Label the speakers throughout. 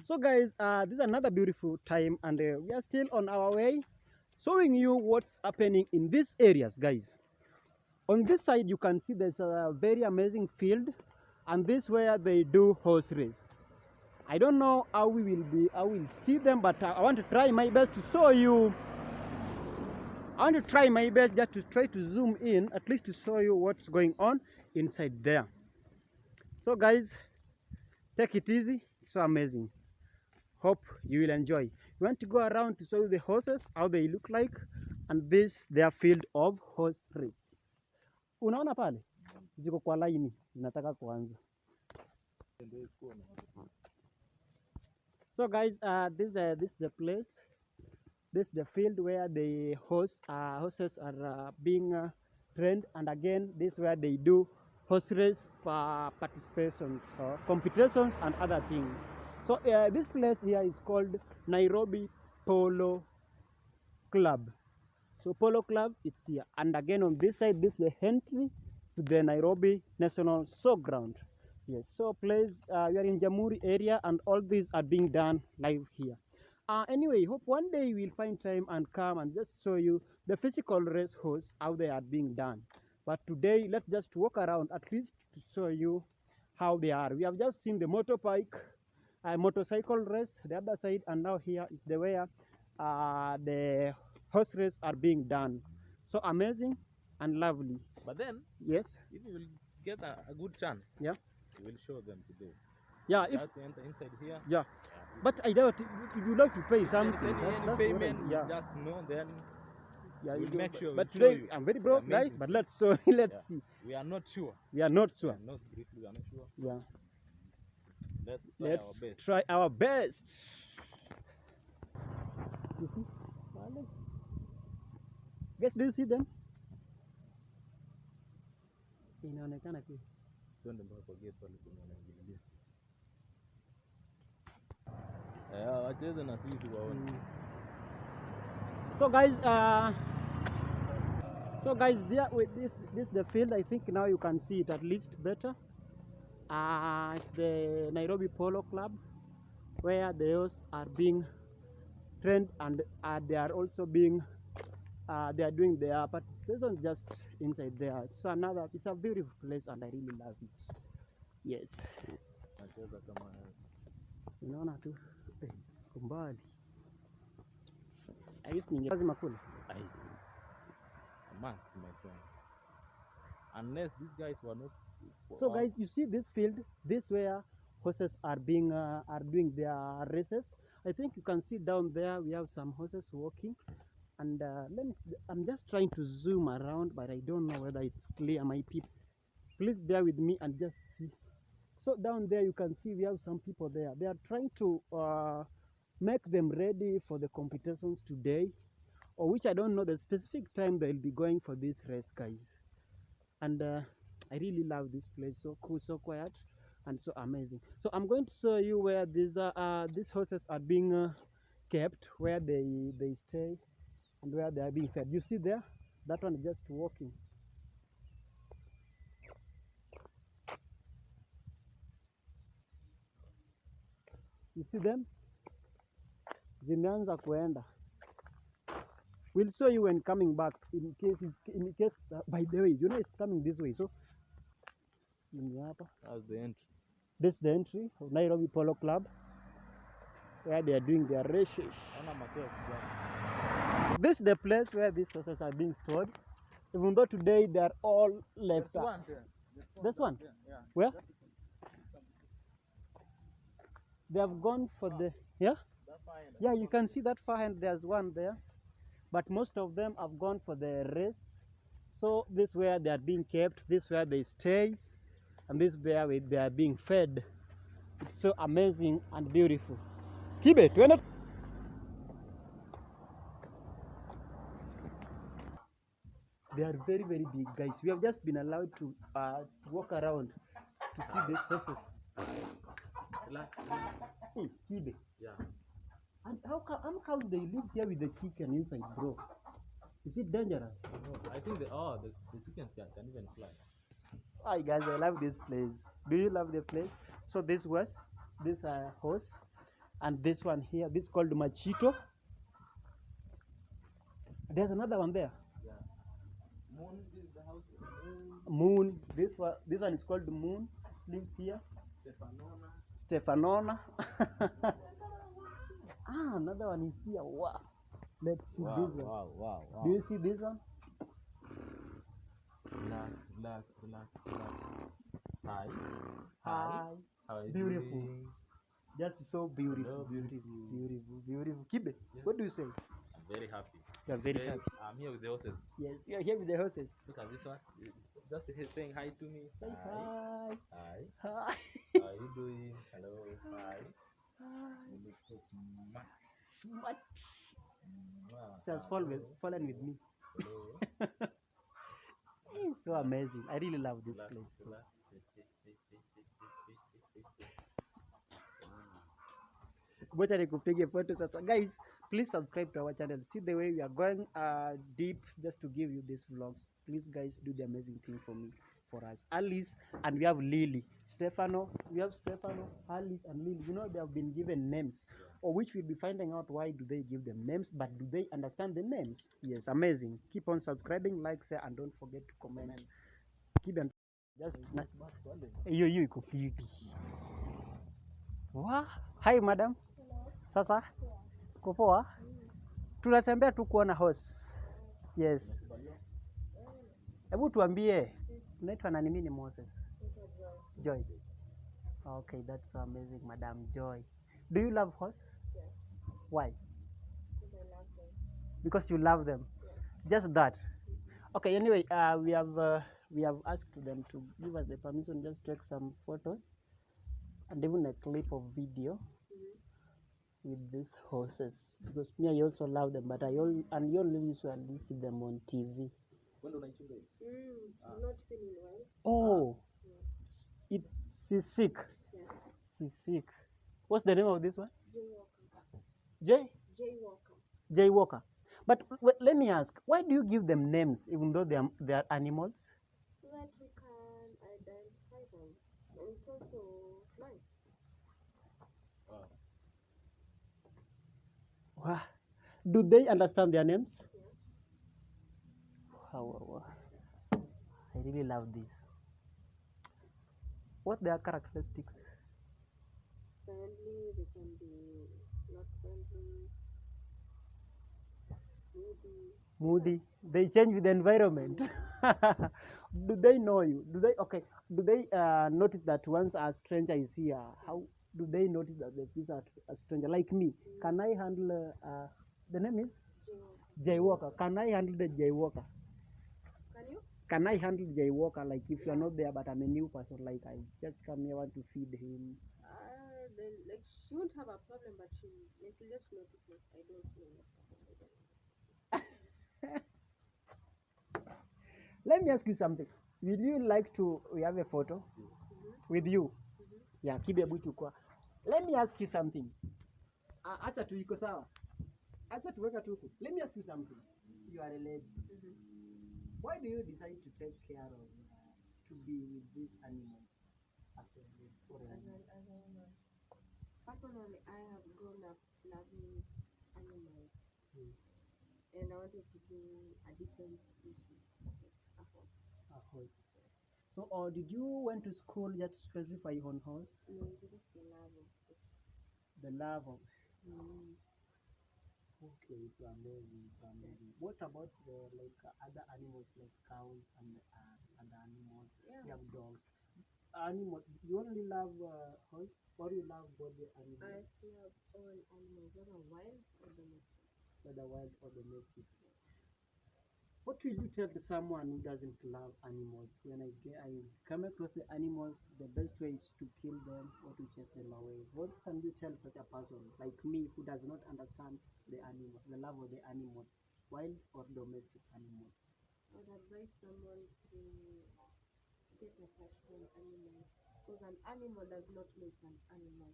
Speaker 1: So guys, this is another beautiful time, and we are still on our way, showing you what's happening in these areas, guys. On this side, you can see there's a very amazing field, and this where they do horse race. I don't know how I will see them, but I want to try my best to show you. I want to try my best just to try to zoom in, at least to show you what's going on inside there. So guys, take it easy. It's so amazing. Hope you will enjoy. We want to go around to show you the horses, how they look like, and this their field of horse race. Unaona pale ziko kwa laini zinataka kuanza. So guys, this is the place. This is the field where the horses are being trained, and again, this is where they do horse race participations or competitions and other things. So this place here is called Nairobi Polo Club. So Polo Club, it's here. And again on this side, this is the entry to the Nairobi National Showground. Yes, so place, we are in Jamhuri area, and all these are being done live here. Anyway, hope one day we'll find time and come and just show you the physical race horse, how they are being done. But today, let's just walk around at least to show you how they are. We have just seen the motorcycle race, the other side, and now here is the where the horse race are being done. So amazing and lovely.
Speaker 2: But then,
Speaker 1: yes,
Speaker 2: if you will get a good chance,
Speaker 1: yeah,
Speaker 2: we will show them today.
Speaker 1: Yeah,
Speaker 2: you have to enter inside here.
Speaker 1: Yeah, but I doubt if you like to pay something.
Speaker 2: Any payment, yeah, just know then.
Speaker 1: Yeah,
Speaker 2: we'll make sure.
Speaker 1: But today I'm very broke, guys. But let's see.
Speaker 2: We are not sure.
Speaker 1: We are not sure.
Speaker 2: Not briefly, we are not sure.
Speaker 1: Yeah.
Speaker 2: Let's
Speaker 1: try our best. You see? Guys, do you see them? Inaonekana tu.
Speaker 2: Twende mpaka gate pale tunaangalia. Wacheze na sisi waone.
Speaker 1: So guys, there with this the field. I think now you can see it at least better. It's the Nairobi Polo Club, where the horses are being trained, and they are also being they are doing their participation just inside there. It's a beautiful place, and I really love it. Yes. Unaona tu kumbali. Lazima kule.
Speaker 2: Must, my friend. Unless these guys were not.
Speaker 1: So guys, you see this field, this where horses are being doing their races. I think you can see down there we have some horses walking, and I'm just trying to zoom around, but I don't know whether it's clear, my people. Please bear with me and just see. So down there you can see we have some people there. They are trying to make them ready for the competitions today, or which I don't know the specific time they'll be going for this race, guys. And I really love this place. So cool, so quiet, and so amazing. So I'm going to show you where these horses are being kept, where they stay, and where they are being fed. You see there, that one is just walking. You see them? Zimeanza kuenda. We'll show you when coming back. In case, by the way, you know it's coming this way. So,
Speaker 2: that's the entry.
Speaker 1: This is the entry of Nairobi Polo Club, where they are doing their races. This is the place where these horses are being stored. Even though today they are all left. This one?
Speaker 2: Yeah.
Speaker 1: Where? They have gone for the, yeah? Yeah, you can see that far end, there's one there. But most of them have gone for the race. So this is where they are being kept, this is where they stay, and this is where they are being fed. It's so amazing and beautiful. Kibe, tuende. They are very, very big, guys. We have just been allowed to walk around to see these horses. Kibe.
Speaker 2: Yeah.
Speaker 1: And how come they live here with the chicken inside, bro? Is it dangerous?
Speaker 2: No, I think the chickens can even fly.
Speaker 1: Hi guys, I love this place. Do you love the place? So this horse, And this one here, this is called Machito. There's another one there.
Speaker 2: Yeah. Moon, this is the house.
Speaker 1: Moon. This one is called Moon. Lives here.
Speaker 2: Stefanona.
Speaker 1: Stefanona. Another one is here. Wow. Let's see
Speaker 2: Wow,
Speaker 1: this one.
Speaker 2: wow.
Speaker 1: Do you see this one?
Speaker 2: Relax. Hi.
Speaker 1: Hi.
Speaker 2: How are you
Speaker 1: Beautiful.
Speaker 2: doing?
Speaker 1: Just so beautiful.
Speaker 2: Hello,
Speaker 1: Beautiful. Kibe,
Speaker 2: Yes.
Speaker 1: what do you say?
Speaker 2: I'm very happy.
Speaker 1: You're very
Speaker 2: Today,
Speaker 1: happy.
Speaker 2: I'm here with the horses.
Speaker 1: Yes, you're here with the horses.
Speaker 2: Look at this one. Just saying hi to me.
Speaker 1: Say
Speaker 2: Hi.
Speaker 1: hi.
Speaker 2: Hi.
Speaker 1: Hi.
Speaker 2: How are you doing? Hello. Hi. You look so smart.
Speaker 1: Smart.
Speaker 2: Mwah.
Speaker 1: She has fallen with me.
Speaker 2: Hello.
Speaker 1: It's so amazing. I really love this
Speaker 2: Relax,
Speaker 1: place.
Speaker 2: relax.
Speaker 1: Wacha nikupige photo sasa. Guys, please subscribe to our channel. See the way we are going deep just to give you these vlogs. Please guys, do the amazing thing for us. Alice, and we have Lily. Stefano, we have Stefano, Alice and Lily. You know, they have been given names, or which we'll be finding out why do they give them names, but do they understand the names? Yes, amazing. Keep on subscribing, like, share, and don't forget to comment. Keep on just you iko fiti. Wa, hi madam. Sasa uko poa? Tunatembea tu kuona horse. Yes. Hebu tuambie, unaitwa nani? Mimi ni Moses. Joy. Okay, that's so amazing, Madam Joy. Do you love horse?
Speaker 3: Yes.
Speaker 1: Why?
Speaker 3: Because I love them.
Speaker 1: Because you love them. Just that. Okay. Anyway, we have asked them to give us the permission just take some photos and even a clip of video with these horses, because me I also love them, but you only usually see them on TV.
Speaker 3: I'm not feeling well.
Speaker 1: Oh, she's sick.
Speaker 3: Yeah.
Speaker 1: She's sick. What's the name of this one?
Speaker 3: Jay Walker.
Speaker 1: Jay?
Speaker 3: Jay Walker.
Speaker 1: Jay Walker. But let me ask, why do you give them names even though they are animals?
Speaker 3: So that we can identify them. And it's also nice.
Speaker 1: Wow. Do they understand their names?
Speaker 3: Yeah.
Speaker 1: Wow. I really love this. What their characteristics?
Speaker 3: Friendly, they can be not friendly.
Speaker 1: Moody. They change with the environment. Do they know you? Do they notice that once a stranger is here? How do they notice that this is a stranger? Like me, can I handle the name is Jaywalker? Can I handle the Jaywalker?
Speaker 3: Can you?
Speaker 1: Can I handle Jaywalker? Like if you're not there, but I'm a new person, like I just come here, want to feed him.
Speaker 3: Then like she won't have a problem, but she'll just notice like I don't know what's happening.
Speaker 1: Let me ask you something. Will you like to? We have a photo with you. Yeah, kibebu chukua. Let me ask you something. Acha tu iko sawa. Acha tuweka tu. Let me ask you something. You are a lady. Why do you decide to take care of to be with these animals as a lady?
Speaker 3: As a woman. Personally, I have grown up loving animals. And I wanted to do a different species.
Speaker 1: A horse. So, did you went to school just to specify on horse?
Speaker 3: No, just the love of it.
Speaker 1: The love of. Okay, it's amazing. What about the other animals like cows and other animals?
Speaker 3: Yeah.
Speaker 1: You have dogs. Animals. You only love horse, or you love both the animals?
Speaker 3: I love all animals, whether wild or domestic.
Speaker 1: Whether wild or domestic. What will you tell to someone who doesn't love animals? When I come across the animals, the best way is to kill them or to chase them away. What can you tell such a person like me who does not understand the animals, the love of the animals, wild or domestic animals?
Speaker 3: I would advise someone to get attached to an animal, because an animal does not make an animal.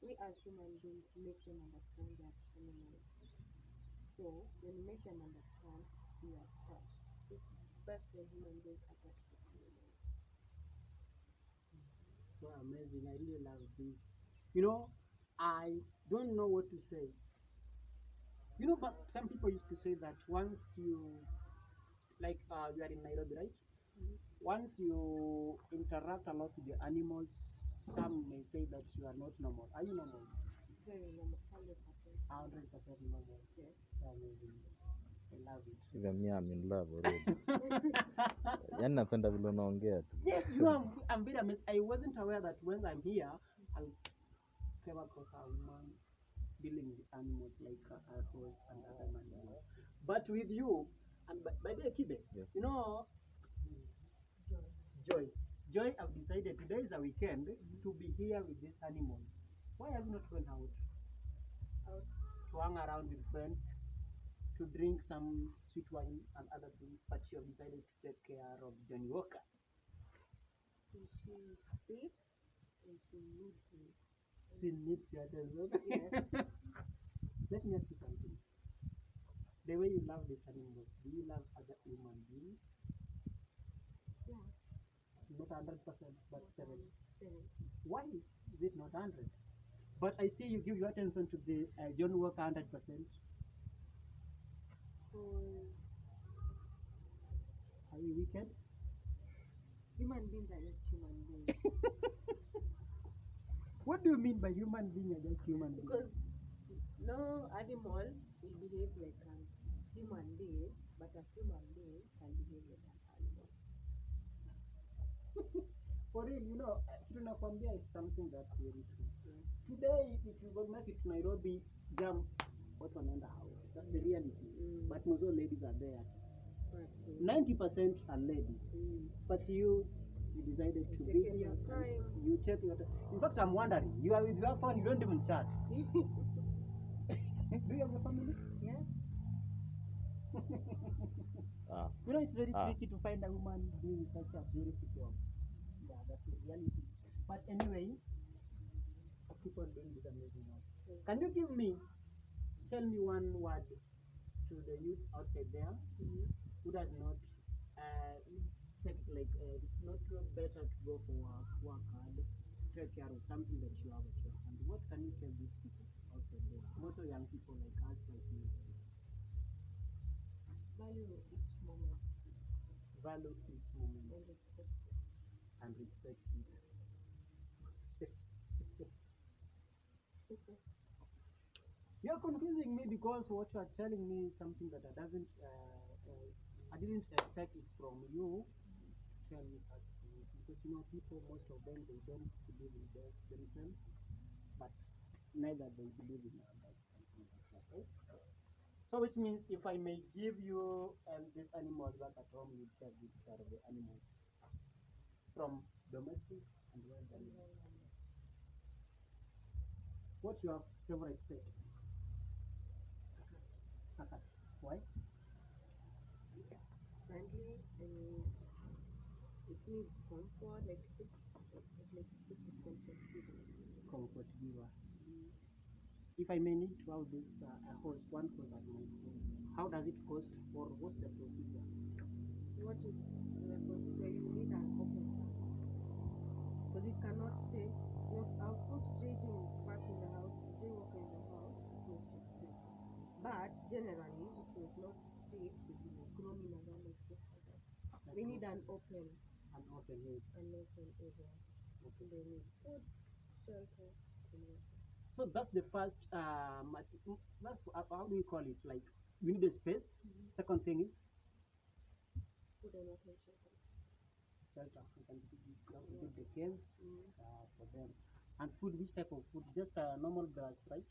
Speaker 3: We as human beings make them understand that animals. So when you make them understand, you are attached. It's best when human beings attach to animals.
Speaker 1: So amazing. I really love this. You know, I don't know what to say. You know, but some people used to say that once you, like, you are in Nairobi, right? Once you interact a lot with the animals, some may say that you are not normal. Are you normal?
Speaker 3: Very normal, 100%.
Speaker 1: 100% normal.
Speaker 3: Yes.
Speaker 1: Amazing. I love it.
Speaker 2: Even me, I'm in love already. Yani napenda vile unaongea tu.
Speaker 1: Yes, you know, I'm very amazed. I wasn't aware that when I'm here, I'll come across a woman dealing with animals like a horse and other animals. But with you, and by the way, Kibe,
Speaker 2: Yes.
Speaker 1: you know, Joy, Joy, I've decided today is a weekend to be here with these animals. Why have you not gone out?
Speaker 3: Out.
Speaker 1: To hang around with friends, to drink some sweet wine and other things, but you have decided to take care of Johnny Walker.
Speaker 3: Is she sick? And she needs me.
Speaker 1: She needs your attention.
Speaker 3: Yes.
Speaker 1: Let me ask you something. The way you love these animals, do you love other human beings?
Speaker 3: Yeah.
Speaker 1: Not 100%, but 70.
Speaker 3: 7.
Speaker 1: Why is it not 100? But I see you give your attention to the John Walker 100%.
Speaker 3: For
Speaker 1: Are you wicked?
Speaker 3: human beings are just human beings.
Speaker 1: What do you mean by human being are just human beings?
Speaker 3: Because no animal will behave like a human being, but a human being can behave like an animal.
Speaker 1: For real, you know, Tunakwambia is something that's very true.
Speaker 3: Yeah.
Speaker 1: Today, if you go make it to Nairobi, jam, what one in the house? That's the reality. But most of ladies are there.
Speaker 3: But
Speaker 1: 90% are ladies. But you decided to be
Speaker 3: taking
Speaker 1: here.
Speaker 3: your time.
Speaker 1: You take your time. In fact, I'm wondering, you are with your phone, you don't even chat. Do you have a family?
Speaker 3: Yeah.
Speaker 1: You know, it's very tricky to find a woman doing such a beautiful job. Yeah, that's the reality. But anyway, keep on doing this amazing work. Can you tell me one word to the youth outside there who does not take like it's not better to go for work hard, take care of something that you have at your hand. What can you tell these people outside there? Also young people like us, like you.
Speaker 3: Value each moment
Speaker 1: Value each moment
Speaker 3: and respect it.
Speaker 1: and respect it. You're confusing me because what you are telling me is something that I didn't expect it from you. Tell me such things because you know people, most of them they don't believe in themselves, but neither they believe in others. Something like that, right? So which means if I may give you these animals back at home, you take good care of the animals from domestic and wild animals. What's your favorite pet? Kaka. Why?
Speaker 3: Friendly and it needs comfort, like it's a comfort giver.
Speaker 1: Comfort giver. If I may need to have this a horse, one horse at my home, how does it cost or what's the procedure?
Speaker 3: What is the procedure? You need an open house because it cannot stay. I'll put JJ back in the house, J Walker in the house, it will shift them. But generally, it is not safe to be roaming around like this like that. They need an open
Speaker 1: area.
Speaker 3: area.
Speaker 1: Okay.
Speaker 3: They need food, shelter, and water.
Speaker 1: So that's the first. That's how do you call it? Like we need a space. Second thing is
Speaker 3: Food and water and shelter.
Speaker 1: shelter. You can give the cave for them. And food, which type of food? Just normal grass, right?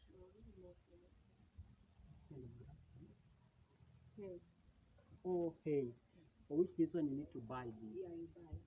Speaker 3: Hey.
Speaker 1: Oh, hey. For which this one you need to buy this.
Speaker 3: Yeah, you buy.